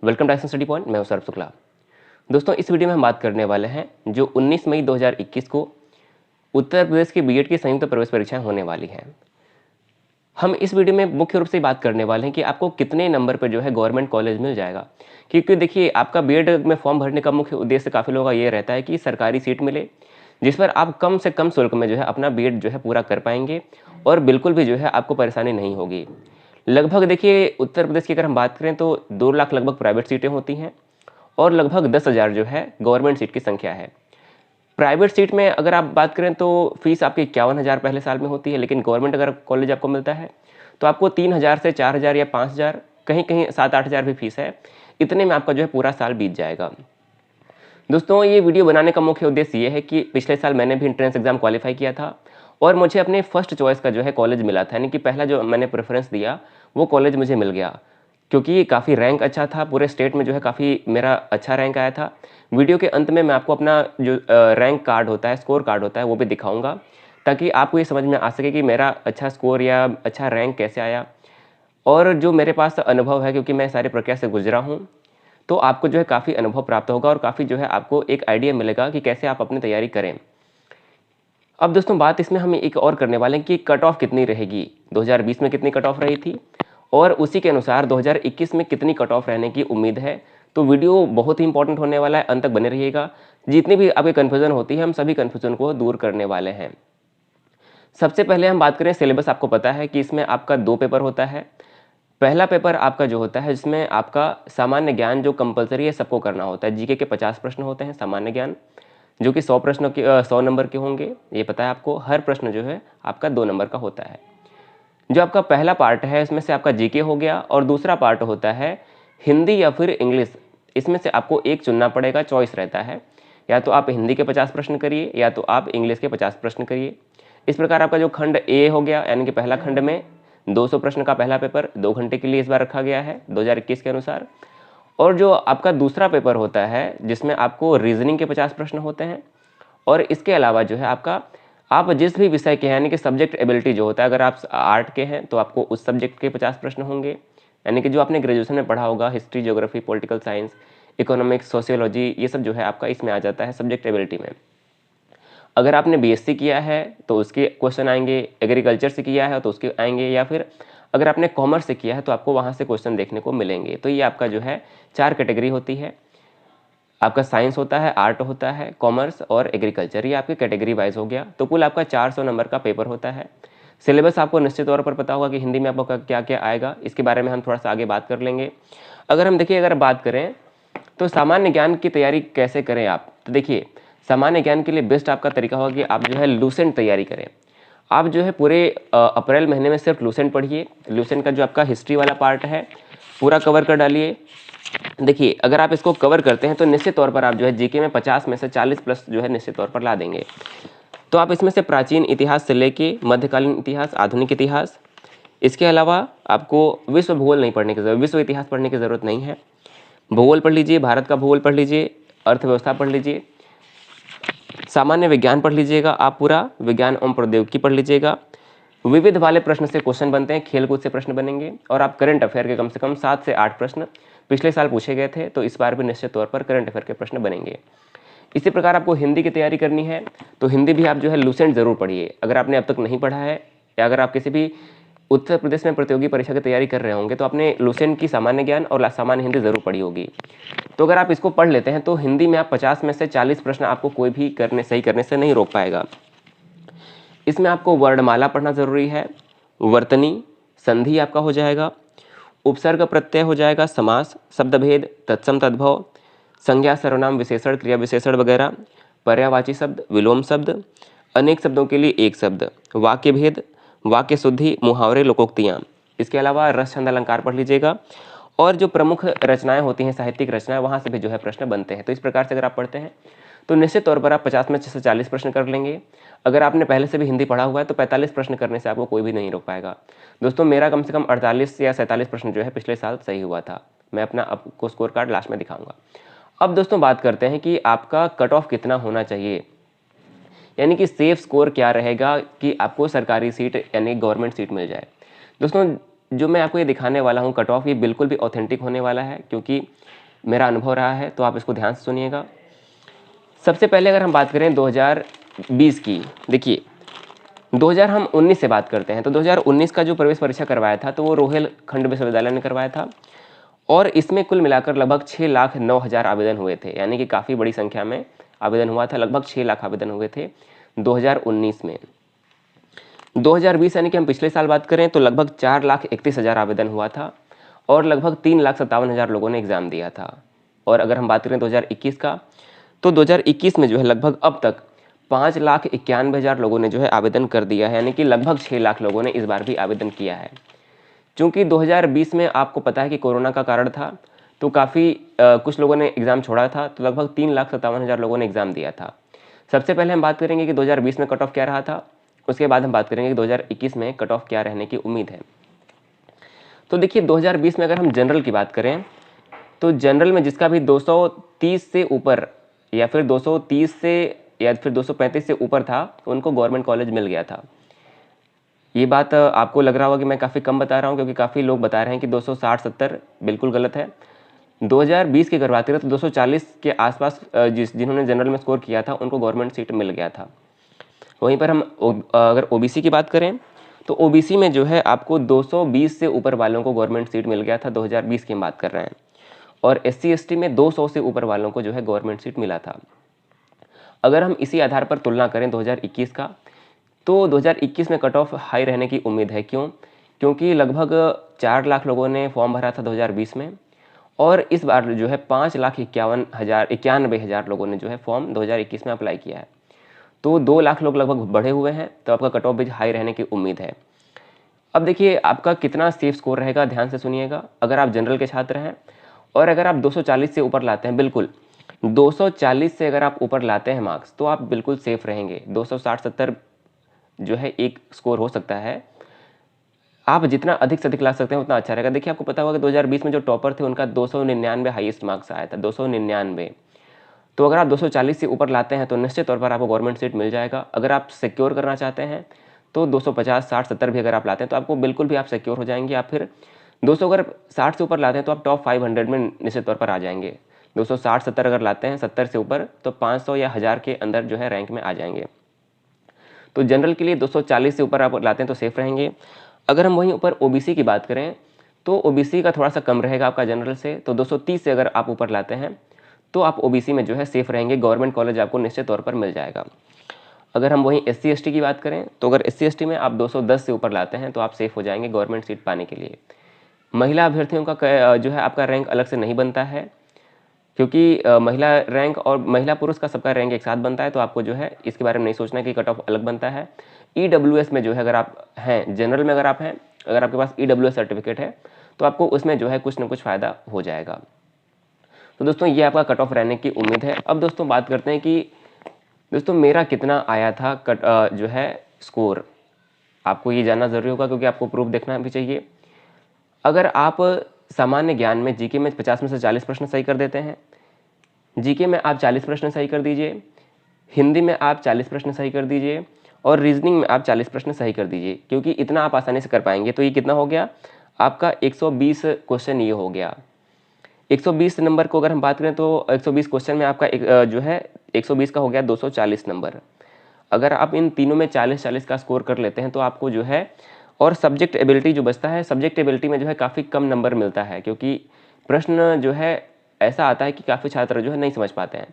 Welcome to action study point. मैं हूं सौरभ शुक्ला। दोस्तों, इस वीडियो में हम बात करने वाले हैं जो 19 मई 2021 को उत्तर प्रदेश की बीएड की संयुक्त प्रवेश परीक्षाएं होने वाली हैं। हम इस वीडियो में मुख्य रूप से बात करने वाले हैं कि आपको कितने नंबर पर जो है गवर्नमेंट कॉलेज मिल जाएगा। क्योंकि देखिए, आपका बीएड में फॉर्म भरने का मुख्य उद्देश्य काफ़ी लोगों का ये रहता है कि सरकारी सीट मिले जिस पर आप कम से कम शुल्क में जो है अपना बीएड जो है पूरा कर पाएंगे और बिल्कुल भी जो है आपको परेशानी नहीं होगी। लगभग देखिए, उत्तर प्रदेश की अगर हम बात करें तो 2 लाख लगभग प्राइवेट सीटें होती हैं और लगभग 10,000 जो है गवर्नमेंट सीट की संख्या है। प्राइवेट सीट में अगर आप बात करें तो फीस आपकी 51,000 पहले साल में होती है, लेकिन गवर्नमेंट अगर कॉलेज आपको मिलता है तो आपको 3,000 से 4,000 या 5,000, कहीं कहीं 7-8,000 भी फीस है। इतने में आपका जो है पूरा साल बीत जाएगा। दोस्तों, ये वीडियो बनाने का मुख्य उद्देश्य ये है कि पिछले साल मैंने भी एंट्रेंस एग्जाम क्वालिफाई किया था और मुझे अपने फर्स्ट चॉइस का जो है कॉलेज मिला था, यानी कि पहला जो मैंने प्रेफरेंस दिया वो कॉलेज मुझे मिल गया क्योंकि काफ़ी रैंक अच्छा था। पूरे स्टेट में जो है काफ़ी मेरा अच्छा रैंक आया था। वीडियो के अंत में मैं आपको अपना जो रैंक कार्ड होता है, स्कोर कार्ड होता है, वो भी दिखाऊंगा ताकि आपको ये समझ में आ सके कि मेरा अच्छा स्कोर या अच्छा रैंक कैसे आया। और जो मेरे पास अनुभव है, क्योंकि मैं सारी प्रक्रिया से गुजरा हूँ, तो आपको जो है काफ़ी अनुभव प्राप्त होगा और काफ़ी जो है आपको एक आइडिया मिलेगा कि कैसे आप अपनी तैयारी करें। अब दोस्तों, बात इसमें हम एक और करने वाले हैं कि कट ऑफ कितनी रहेगी। 2020 में कितनी कट ऑफ रही थी और उसी के अनुसार 2021 में कितनी कट ऑफ रहने की उम्मीद है। तो वीडियो बहुत ही इंपॉर्टेंट होने वाला है, अंत तक बने रहिएगा। जितनी भी आपकी कन्फ्यूजन होती है, हम सभी कन्फ्यूजन को दूर करने वाले हैं। सबसे पहले हम बात करें सिलेबस। आपको पता है कि इसमें आपका 2 पेपर होता है। पहला पेपर आपका जो होता है जिसमें आपका सामान्य ज्ञान जो कंपलसरी है सबको करना होता है। जीके के 50 प्रश्न होते हैं, सामान्य ज्ञान जो कि 100 प्रश्नों के 100 नंबर के होंगे। ये पता है आपको। हर प्रश्न जो है आपका 2 नंबर का होता है। जो आपका पहला पार्ट है इसमें से आपका जीके हो गया और दूसरा पार्ट होता है हिंदी या फिर इंग्लिश। इसमें से आपको एक चुनना पड़ेगा, चॉइस रहता है। या तो आप हिंदी के 50 प्रश्न करिए या तो आप इंग्लिश के 50 प्रश्न करिए। इस प्रकार आपका जो खंड ए हो गया, यानी कि पहला खंड में 200 प्रश्न का पहला पेपर 2 घंटे के लिए इस बार रखा गया है 2021 के अनुसार। और जो आपका दूसरा पेपर होता है जिसमें आपको रीजनिंग के 50 प्रश्न होते हैं और इसके अलावा जो है आपका आप जिस भी विषय के हैं, यानी कि सब्जेक्ट एबिलिटी जो होता है, अगर आप आर्ट के हैं तो आपको उस सब्जेक्ट के 50 प्रश्न होंगे, यानी कि जो आपने ग्रेजुएशन में पढ़ा होगा, history, geography, political science, economics, sociology, ये सब जो है आपका इसमें आ जाता है सब्जेक्ट एबिलिटी में। अगर आपने बीएससी किया है तो उसके क्वेश्चन आएंगे, एग्रीकल्चर से किया है तो उसके आएंगे, या फिर अगर आपने कॉमर्स से किया है तो आपको वहाँ से क्वेश्चन देखने को मिलेंगे। तो ये आपका जो है 4 कैटेगरी होती है। आपका साइंस होता है, आर्ट होता है, कॉमर्स और एग्रीकल्चर, ये आपकी कैटेगरी वाइज हो गया। तो कुल आपका 400 नंबर का पेपर होता है। सिलेबस आपको निश्चित तौर पर पता होगा कि हिंदी में आपको क्या क्या आएगा। इसके बारे में हम थोड़ा सा आगे बात कर लेंगे। अगर हम देखिए, अगर बात करें तो सामान्य ज्ञान की तैयारी कैसे करें आप, तो देखिए सामान्य ज्ञान के लिए बेस्ट आपका तरीका होगा कि आप जो है लूसेंट तैयारी करें। आप जो है पूरे अप्रैल महीने में सिर्फ लूसेंट पढ़िए। लूसेंट का जो आपका हिस्ट्री वाला पार्ट है पूरा कवर कर डालिए। देखिए, अगर आप इसको कवर करते हैं तो निश्चित तौर पर आप जो है जीके में 50 में से 40 प्लस जो है निश्चित तौर पर ला देंगे। तो आप इसमें से प्राचीन इतिहास से लेके मध्यकालीन इतिहास, आधुनिक इतिहास, इसके अलावा आपको विश्व भूगोल नहीं पढ़ने की जरूरत, विश्व इतिहास पढ़ने की ज़रूरत नहीं है। भूगोल पढ़ लीजिए, भारत का भूगोल पढ़ लीजिए, अर्थव्यवस्था पढ़ लीजिए, सामान्य विज्ञान पढ़ लीजिएगा, आप पूरा विज्ञान एवं प्रौद्योगिकी पढ़ लीजिएगा। विविध वाले प्रश्न से क्वेश्चन बनते हैं, खेलकूद से प्रश्न बनेंगे और आप करंट अफेयर के कम से कम 7 से 8 प्रश्न पिछले साल पूछे गए थे, तो इस बार भी निश्चित तौर पर करंट अफेयर के प्रश्न बनेंगे। इसी प्रकार आपको हिंदी की तैयारी करनी है तो हिंदी भी आप जो है लूसेंट जरूर पढ़िए। अगर आपने अब तक नहीं पढ़ा है या अगर आप किसी भी उत्तर प्रदेश में प्रतियोगी परीक्षा की तैयारी कर रहे होंगे तो आपने लूसेंट की सामान्य ज्ञान और सामान्य हिंदी जरूर पढ़ी होगी। तो अगर आप इसको पढ़ लेते हैं तो हिंदी में आप 50 में से 40 प्रश्न आपको कोई भी सही करने से नहीं रोक पाएगा। इसमें आपको वर्णमाला पढ़ना जरूरी है, वर्तनी, संधि आपका हो जाएगा, उपसर्ग प्रत्यय हो जाएगा, समास, शब्दभेद, तत्सम तद्भव, संज्ञा, सर्वनाम, विशेषण, क्रिया विशेषण वगैरह, पर्यायवाची शब्द, विलोम शब्द, अनेक शब्दों के लिए एक शब्द, वाक्य भेद, वाक्य शुद्धि, मुहावरे, लोकोक्तियाँ। इसके अलावा रस, छंद, अलंकार पढ़ लीजिएगा और जो प्रमुख रचनाएं होती हैं, साहित्यिक रचनाएं, वहाँ से भी जो है प्रश्न बनते हैं। तो इस प्रकार से अगर आप पढ़ते हैं तो निश्चित तौर पर आप 50 में से 40 प्रश्न कर लेंगे। अगर आपने पहले से भी हिंदी पढ़ा हुआ है तो 45 प्रश्न करने से आपको कोई भी नहीं रोक पाएगा। दोस्तों, मेरा कम से कम 48 या 47 प्रश्न जो है पिछले साल सही हुआ था। मैं अपना आपको स्कोर कार्ड लास्ट में दिखाऊंगा। अब दोस्तों बात करते हैं कि आपका कट ऑफ कितना होना चाहिए, यानी कि सेफ स्कोर क्या रहेगा कि आपको सरकारी सीट यानी गवर्नमेंट सीट मिल जाए। दोस्तों, जो मैं आपको ये दिखाने वाला हूँ कट ऑफ, ये बिल्कुल भी ऑथेंटिक होने वाला है क्योंकि मेरा अनुभव रहा है, तो आप इसको ध्यान से सुनिएगा। सबसे पहले अगर हम बात करें 2020 की, देखिए 2000 हम 19 से बात करते हैं, तो 2019 का जो प्रवेश परीक्षा करवाया था तो वो रोहिलखंड विश्वविद्यालय ने करवाया था और इसमें कुल मिलाकर लगभग 6,09,000 आवेदन हुए थे, यानी कि काफ़ी बड़ी संख्या में आवेदन हुआ था। लगभग 6 लाख आवेदन हुए थे 2019 में। 2020 यानी कि हम पिछले साल बात करें तो लगभग 4,31,000 आवेदन हुआ था और लगभग 3,57,000 लोगों ने एग्ज़ाम दिया था। और अगर हम बात करें 2021 का, तो 2021 में जो है लगभग अब तक 5,91,000 लोगों ने जो है आवेदन कर दिया है, यानी कि लगभग 6 लाख लोगों ने इस बार भी आवेदन किया है। चूँकि 2020 में आपको पता है कि कोरोना का कारण था, तो काफ़ी कुछ लोगों ने एग्ज़ाम छोड़ा था, तो लगभग 3,57,000 लोगों ने एग्ज़ाम दिया था। सबसे पहले हम बात करेंगे कि 2020 में कट ऑफ क्या रहा था, उसके बाद हम बात करेंगे कि 2021 में कट ऑफ क्या रहने की उम्मीद है। तो देखिए 2020 में अगर हम जनरल की बात करें, तो जनरल में जिसका भी 230 से ऊपर या फिर 230 से या फिर 235 से ऊपर था, उनको गवर्नमेंट कॉलेज मिल गया था। ये बात आपको लग रहा होगा कि मैं काफ़ी कम बता रहा हूँ, क्योंकि काफ़ी लोग बता रहे हैं कि 260-70 बिल्कुल गलत है। 2020 की अगर बात करें तो 240 के आसपास जिन्होंने जनरल में स्कोर किया था उनको गवर्नमेंट सीट मिल गया था। वहीं पर हम अगर ओबीसी की बात करें तो ओबीसी में जो है आपको 220 से ऊपर वालों को गवर्नमेंट सीट मिल गया था, 2020 की हम बात कर रहे हैं। और एससी एसटी में 200 से ऊपर वालों को जो है गवर्नमेंट सीट मिला था। अगर हम इसी आधार पर तुलना करें 2021 का, तो 2021 में कट ऑफ हाई रहने की उम्मीद है। क्यों? क्योंकि लगभग 4 लाख लोगों ने फॉर्म भरा था 2020 में और इस बार जो है 5,91,000 लोगों ने जो है फॉर्म 2021 में अप्लाई किया है। तो 2 लाख लोग लगभग बढ़े हुए हैं, तो आपका कट ऑफ भी हाई रहने की उम्मीद है। अब देखिए आपका कितना सेफ स्कोर रहेगा, ध्यान से सुनिएगा। अगर आप जनरल के छात्र हैं और अगर आप 240 से ऊपर लाते हैं, बिल्कुल 240 से अगर आप ऊपर लाते हैं मार्क्स, तो आप बिल्कुल सेफ रहेंगे। 260-70 जो है एक स्कोर हो सकता है। आप जितना अधिक से अधिक ला सकते हैं उतना अच्छा रहेगा। देखिए आपको पता होगा कि 2020 में जो टॉपर थे उनका 299 हाईएस्ट मार्क्स आया था, 299। तो अगर आप 240 से ऊपर लाते हैं तो निश्चित तौर पर आपको गवर्नमेंट सीट मिल जाएगा। अगर आप सिक्योर करना चाहते हैं तो 250, 60, 70 भी अगर आप लाते हैं तो आपको बिल्कुल भी आप सिक्योर हो जाएंगे। आप फिर 200 अगर 60 से ऊपर लाते हैं तो आप टॉप 500 में निश्चित तौर पर आ जाएंगे। 260-70 अगर लाते हैं 70 से ऊपर तो 500 या 1000 के अंदर जो है रैंक में आ जाएंगे। तो जनरल के लिए 240 से ऊपर आप लाते हैं तो सेफ रहेंगे। अगर हम वहीं ऊपर ओबीसी की बात करें तो ओबीसी का थोड़ा सा कम रहेगा आपका जनरल से, तो 230 से अगर आप ऊपर लाते हैं तो आप ओबीसी में जो है सेफ रहेंगे। गवर्नमेंट कॉलेज आपको निश्चित तौर पर मिल जाएगा। अगर हम वहीं एससी एसटी की बात करें तो अगर एससी एसटी में आप 210 से ऊपर लाते हैं तो आप सेफ हो जाएंगे गवर्नमेंट सीट पाने के लिए। महिला अभ्यर्थियों का जो है आपका रैंक अलग से नहीं बनता है, क्योंकि महिला रैंक और महिला पुरुष का सबका रैंक एक साथ बनता है, तो आपको जो है इसके बारे में नहीं सोचना कि कट ऑफ अलग बनता है। ईडब्ल्यूएस में जो है अगर आप हैं, जनरल में अगर आप हैं, अगर आपके पास ईडब्ल्यूएस सर्टिफिकेट है तो आपको उसमें जो है कुछ ना कुछ फ़ायदा हो जाएगा। तो दोस्तों ये आपका कट ऑफ रहने की उम्मीद है। अब दोस्तों बात करते हैं कि दोस्तों मेरा कितना आया था जो है स्कोर। आपको ये जानना ज़रूरी होगा क्योंकि आपको प्रूफ देखना भी चाहिए। अगर आप सामान्य ज्ञान में जीके में 50 में से 40 प्रश्न सही कर देते हैं, जीके में आप 40 प्रश्न सही कर दीजिए, हिंदी में आप 40 प्रश्न सही कर दीजिए और रीजनिंग में आप 40 प्रश्न सही कर दीजिए, क्योंकि इतना आप आसानी से कर पाएंगे। तो ये कितना हो गया आपका 120 क्वेश्चन ये हो गया। 120 नंबर को अगर हम बात करें तो 120 क्वेश्चन में आपका जो है 120 का हो गया 240 नंबर। अगर आप इन तीनों में 40-40 का स्कोर कर लेते हैं तो आपको जो है, और सब्जेक्ट एबिलिटी जो बचता है, सब्जेक्ट एबिलिटी में जो है काफ़ी कम नंबर मिलता है, क्योंकि प्रश्न जो है ऐसा आता है कि काफ़ी छात्र जो है नहीं समझ पाते हैं।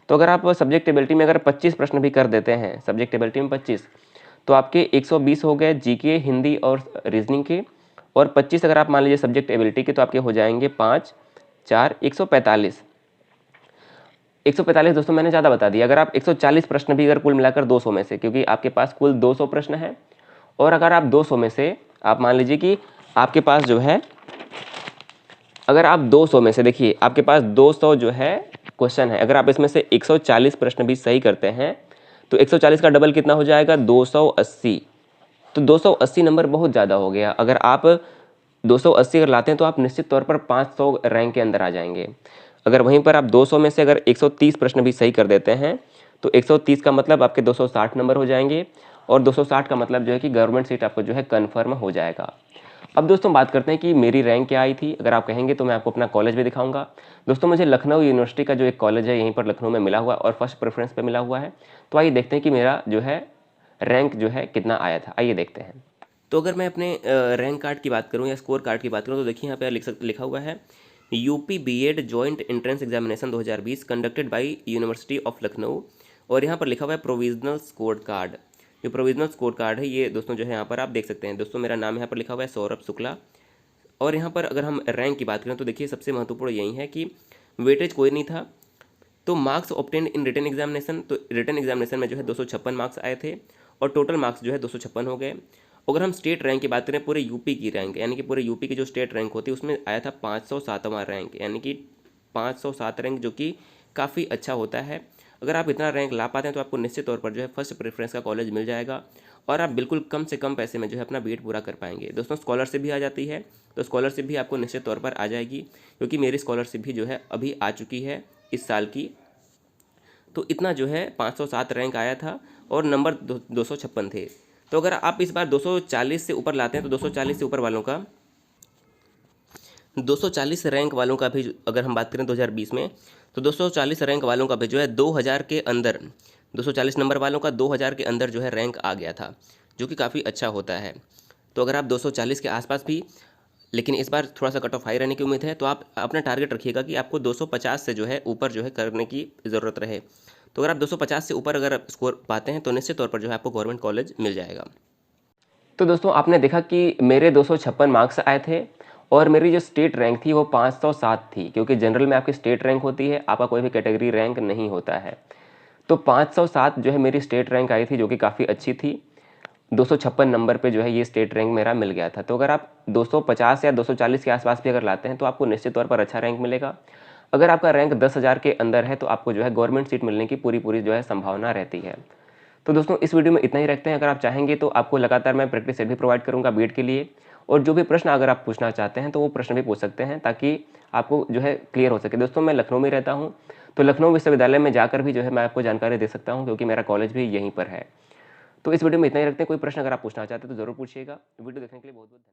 तो अगर आप सब्जेक्ट एबिलिटी में अगर 25 प्रश्न भी कर देते हैं, सब्जेक्ट एबिलिटी में 25, तो आपके 120 हो गए जीके, हिंदी और रीजनिंग के, और 25 अगर आप मान लीजिए सब्जेक्ट एबिलिटी के, तो आपके हो जाएंगे 5, 4, 145। 145 दोस्तों मैंने ज़्यादा बता दिया। अगर आप 140 प्रश्न भी अगर कुल मिलाकर 200 में से, क्योंकि आपके पास कुल 200 प्रश्न है, और अगर आप 200 में से आप मान लीजिए कि आपके पास जो है, अगर आप 200 में से देखिए आपके पास 200 जो है क्वेश्चन है, अगर आप इसमें से 140 प्रश्न भी सही करते हैं तो 140 का डबल कितना हो जाएगा 280। तो 280 नंबर बहुत ज़्यादा हो गया। अगर आप 280 अगर लाते हैं तो आप निश्चित तौर पर 500 रैंक के अंदर आ जाएंगे। अगर वहीं पर आप 200 में से अगर 130 प्रश्न भी सही कर देते हैं तो 130 का मतलब आपके 260 नंबर हो जाएंगे, और 260 का मतलब जो है कि गवर्नमेंट सीट आपको जो है कन्फर्म हो जाएगा। अब दोस्तों बात करते हैं कि मेरी रैंक क्या आई थी। अगर आप कहेंगे तो मैं आपको अपना कॉलेज भी दिखाऊंगा। दोस्तों मुझे लखनऊ यूनिवर्सिटी का जो एक कॉलेज है यहीं पर लखनऊ में मिला हुआ है और फर्स्ट प्रेफरेंस पे मिला हुआ है। तो आइए देखते हैं कि मेरा जो है रैंक जो है कितना आया था। आइए देखते हैं। तो अगर मैं अपने रैंक कार्ड की बात करूँ या स्कोर कार्ड की बात करूँ तो देखिए यहाँ पे लिखा हुआ है UP B Ed joint entrance examination 2020 conducted by university of Lucknow. और यहाँ पर लिखा हुआ है प्रोविजनल स्कोर कार्ड। जो प्रोविजनल स्कोर कार्ड है ये दोस्तों जो है यहाँ पर आप देख सकते हैं। दोस्तों मेरा नाम यहाँ पर लिखा हुआ है सौरभ शुक्ला। और यहाँ पर अगर हम रैंक की बात करें तो देखिए सबसे महत्वपूर्ण यही है कि वेटेज कोई नहीं था। तो marks obtained in written examination, तो रिटन एग्जामिनेशन में जो है 256 मार्क्स आए थे और टोटल मार्क्स जो है 256 हो गए। अगर हम स्टेट रैंक की बात करें पूरे यूपी की रैंक, यानी कि पूरे यूपी की जो स्टेट रैंक होती है उसमें आया था 507वां रैंक, यानी कि 507 रैंक, जो कि काफ़ी अच्छा होता है। अगर आप इतना रैंक ला पाते हैं तो आपको निश्चित तौर पर जो है फर्स्ट प्रेफरेंस का कॉलेज मिल जाएगा और आप बिल्कुल कम से कम पैसे में जो है अपना बीएड पूरा कर पाएंगे। दोस्तों स्कॉलरशिप भी आ जाती है, तो स्कॉलरशिप भी आपको निश्चित तौर पर आ जाएगी, क्योंकि मेरी स्कॉलरशिप भी जो है अभी आ चुकी है इस साल की। तो इतना जो है 507 रैंक आया था और नंबर 256 थे। तो अगर आप इस बार 240 से ऊपर लाते हैं तो 240 से ऊपर वालों का 240 रैंक वालों का भी अगर हम बात करें 2020 में, तो 240 रैंक वालों का भी जो है 2000 के अंदर, 240 नंबर वालों का 2000 के अंदर जो है रैंक आ गया था, जो कि काफ़ी अच्छा होता है। तो अगर आप 240 के आसपास भी, लेकिन इस बार थोड़ा सा कट ऑफ हाई रहने की उम्मीद है, तो आप अपना टारगेट रखिएगा कि आपको 250 से जो है ऊपर जो है करने की ज़रूरत रहे। तो अगर आप 250 से ऊपर अगर स्कोर पाते हैं तो निश्चित तौर पर जो है आपको गवर्नमेंट कॉलेज मिल जाएगा। तो दोस्तों आपने देखा कि मेरे 256 मार्क्स आए थे और मेरी जो स्टेट रैंक थी वो 507 थी, क्योंकि जनरल में आपकी स्टेट रैंक होती है, आपका कोई भी कैटेगरी रैंक नहीं होता है। तो 507 जो है मेरी स्टेट रैंक आई थी, जो कि काफ़ी अच्छी थी। 256 नंबर पे जो है ये स्टेट रैंक मेरा मिल गया था। तो अगर आप 250 या 240 के आसपास भी अगर लाते हैं तो आपको निश्चित तौर पर अच्छा रैंक मिलेगा। अगर आपका रैंक 10,000 के अंदर है तो आपको जो है गवर्नमेंट सीट मिलने की पूरी जो है संभावना रहती है। तो दोस्तों इस वीडियो में इतना ही रखते हैं। अगर आप चाहेंगे तो आपको लगातार मैं प्रैक्टिस सेट भी प्रोवाइड करूंगा बीएड के लिए, और जो भी प्रश्न अगर आप पूछना चाहते हैं तो वो प्रश्न भी पूछ सकते हैं, ताकि आपको जो है क्लियर हो सके। दोस्तों मैं लखनऊ में रहता हूँ, तो लखनऊ विश्वविद्यालय में जाकर भी जो है मैं आपको जानकारी दे सकता हूँ, क्योंकि मेरा कॉलेज भी यहीं पर है। तो इस वीडियो में इतना ही रखते हैं। कोई प्रश्न अगर आप पूछना चाहते हैं तो ज़रूर पूछिएगा। वीडियो देखने के लिए बहुत बहुत धन्यवाद।